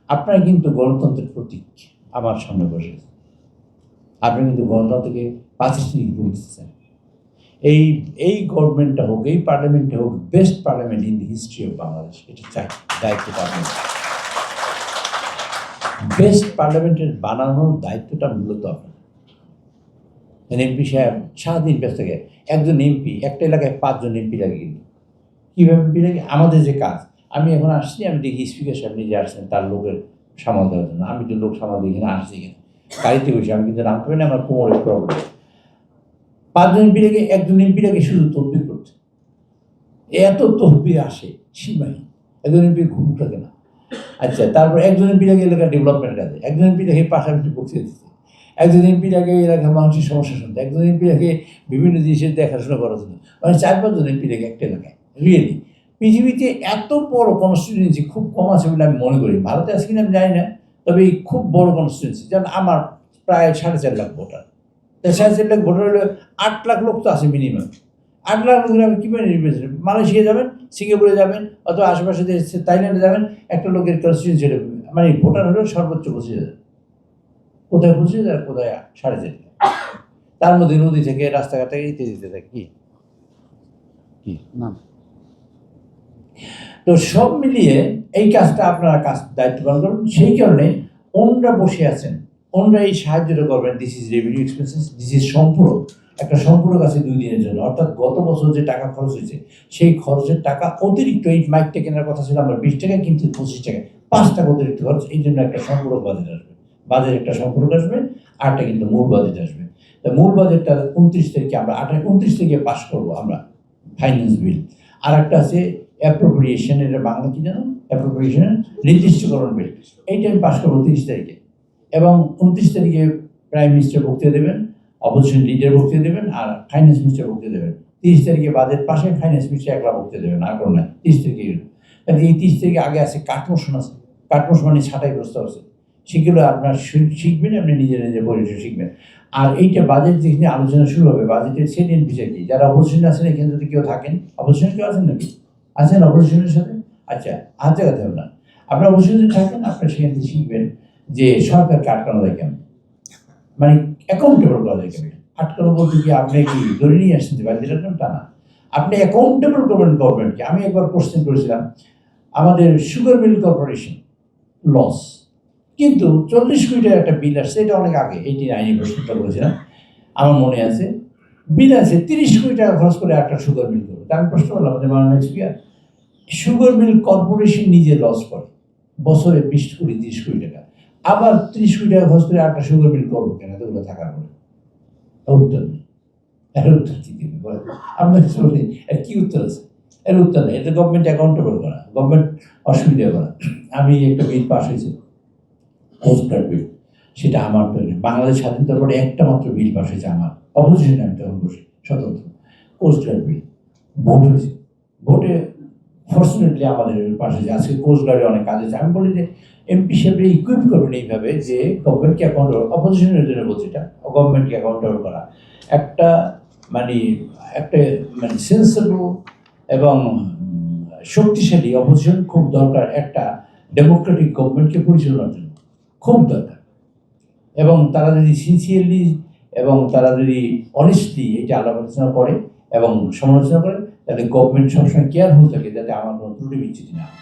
আপনারা কিন্তু গণতন্ত্রের প্রতীক আমার সামনে বসে আছে। আপনি কিন্তু গণতন্ত্রকে প্রাতিষ্ঠানিক রূপ দিচ্ছেন। এই এই গভর্নমেন্টটা হোক, এই পার্লামেন্টটা হোক, best parliament in the history of Bangladesh, এটা চাই দায়িত্বটা আপনার। বেস্ট পার্লামেন্টের বানানোর দায়িত্বটা মূলত আপনার। এমপি সাহেব সারাদিন ব্যস্ত থাকে। একজন এমপি একটা এলাকায় 5 জন এমপি লাগে, কিন্তু কীভাবে এমপি লাগে? আমাদের যে কাজ, আমি এখন আসছি, আমি দেখি স্পিকার সাহেব নিজে আসছেন তার লোকের সামাল দেওয়ার জন্য। আমি তো লোক সামাল দিয়ে এখানে আসছি, এখানে গাড়িতে বসে আমি কিন্তু নামতে পারি না, আমার কোমরের প্রবলেম। 5 জন এমপি লাগে, একজন এমপি লাগে শুধু তদবির করতে। এত তদবির আসে সীমাহীন, একজন এমপি ঘুম থাকে না। আচ্ছা, তারপর একজন এমপি লাগে এলাকার ডেভেলপমেন্ট কাজে, একজন এমপি লাগে পাশাপাশি বক্তৃতা দিতে, একজন এমপি লাগে এলাকার মানুষের সমস্যা শুনতে, একজন এমপি লাগে বিভিন্ন জিনিসের দেখাশোনা করার জন্য। মানে 4-5 জন এমপি লাগে একটা এলাকায়। রিয়েলি পৃথিবীতে এত বড় কনস্টিটিউয়েন্সি খুব কম আছে বলে আমি মনে করি। ভারতে আছে কিনা আমি জানি না, তবে এই খুব বড় কনস্টিটিউয়েন্সি, যেমন আমার প্রায় 4.5 লাখ ভোটার। 4.5 লাখ ভোটার হলে 8 লাখ লোক তো আছে মিনিমাম। 8 লাখ লোকের আমি কীভাবে নির্বাচন? মালয়েশিয়া যাবেন, সিঙ্গাপুরে যাবেন, অথবা আশেপাশে দেশে থাইল্যান্ডে যাবেন, একটা লোকের কনস্টিটিউয়েন্সি মানে ভোটার হলেও সর্বোচ্চ 25,000। কোথায় 25,000, কোথায় 4.5 লাখ। তার মধ্যে নদী থেকে, রাস্তাঘাট থেকে ইত্যাদি দিতে থাকে। কি না, তো সব মিলিয়ে এই কাজটা আপনারা দায়িত্ব পালন করুন। সেই কারণে ওনরা বসে আছেন, ওনরা এই সাহায্যটা করবেন। This is revenue expenses, this is সম্পূরক। একটা সম্পূরক আছে 2 দিনের জন্য, অর্থাৎ গত বছর যে টাকা খরচ হয়েছে সেই খরচের টাকা অতিরিক্ত। এই মাইকটা কেনার কথা ছিল আমার 20 টাকা, কিন্তু 25 টাকা, 5 টাকা অতিরিক্ত খরচ। এই জন্য একটা সম্পূরক বাজেট আসবে, বাজেট একটা সম্পূরক আসবে, আরটা কিন্তু মূল বাজেট আসবে। তা মূল বাজেটটা 29 তারিখে আমরা 29 তারিখে পাস করবো আমরা ফাইন্যান্স বিল। আর একটা আছে অ্যাপ্রোপ্রিয়েশন, এটা বাংলা কি জানো? অ্যাপ্রোপ্রিয়েশন, নির্দিষ্টকরণ বিল। এইটা আমি পাস করবো 30 তারিখে। এবং 29 তারিখে প্রাইম মিনিস্টার বক্তৃতা দেবেন, অপোজিশন লিডার বক্তৃতা দেবেন, আর ফাইন্যান্স মিনিস্টার বক্তৃতা দেবেন। 30 তারিখে বাজেট পাশে ফাইন্যান্স মিনিস্টার একলা বক্তৃতা দেবেন, আর কোনো নয়। 30 তারিখে এই 30 তারিখে আগে আছে কাটমোশন আছে। কাটমোশন মানে ছাঁটাই প্রস্তাব আছে, সেগুলো আপনার শিখবেন, আপনি নিজে নিজে পরিচয় শিখবেন। আর এইটা বাজেট যেখানে আলোচনা শুরু হবে, বাজেটের সেকেন্ড বিষয় কি? যারা অপোজিশন আছেন এখানে যদি কেউ থাকেন, অপোজিশন কেউ আছেন নাকি? আছেন অপোজিশনের সাথে? আচ্ছা, হাত জায়গাতে হবে না। আপনার অপোজিশন যদি থাকেন, আপনার সেখান থেকে শিখবেন যে সরকারকে আটকানো যায় কেমন, মানে অ্যাকাউন্টেবল করা যায় কেমন। আটকানো বলতে কি আপনি কি ধরে নিয়ে আসছেন যে বাড়িতে রাখবেন, তা না। আপনি অ্যাকাউন্টেবল করবেন গভর্নমেন্টকে। আমি একবার কোশ্চেন করেছিলাম, আমাদের সুগার মিল কর্পোরেশন লস, কিন্তু 40 কোটি টাকার একটা বিল আসছে। এটা অনেক আগে 89 প্রশ্নটা করেছিলাম, আমার মনে আছে। বিল আছে 30 কোটি টাকা খরচ করে একটা সুগার মিল করবে। আমি প্রশ্ন করলাম যে মাননীয় স্পিকার, সুগার মিল কর্পোরেশন নিজে লস করে বছরে 20 কোটি 30 কোটি টাকা, আবার 30 কোটি টাকা খরচ করে একটা সুগার মিল করবো কেন? এতগুলো থাকার পরে উত্তর নেই। এর উত্তর কি দেবে বলেন? আপনার কিছু বলি, এর কি উত্তর আছে? এর উত্তর নেই। এটা গভর্নমেন্ট অ্যাকাউন্টেবল করা, গভর্নমেন্ট অসুবিধা করা। আমি একটা বিল পাস হয়েছে, কোস্টগার্ড বিল, সেটা আমার বাংলাদেশ স্বাধীনতার পরে একটা মাত্র বিল পাস হয়েছে আমার, অপোজিশনে আমি তখন বসে স্বতন্ত্র। কোস্টগার্ড বিল ভোট হয়েছে, ভোটে ফর্চুনেটলি আমাদের পাশে যে আজকে কোস্টগার্ডে অনেক কাজ আছে। আমি বলি যে এমপি সাহেব ইকুইপ করবেন এইভাবে যে গভর্নমেন্টকে অ্যাকাউন্টেবল, অপোজিশনের জন্য বলছি এটা, গভর্নমেন্টকে অ্যাকাউন্টেবল করা একটা মানে একটা মানে সেন্সেবল এবং শক্তিশালী অপোজিশন খুব দরকার একটা ডেমোক্রেটিক গভর্নমেন্টকে পরিচালনার জন্য, খুব দরকার। এবং তারা যদি সিনসিয়ারলি এবং তারা যদি অনেস্টলি এটা আলাপ আলোচনা করে এবং সমালোচনা করে, তাহলে গভর্নমেন্ট সবসময় কেয়ারফুল থাকে যাতে আমার কোনো ত্রুটি বিচ্যুতি না হয়।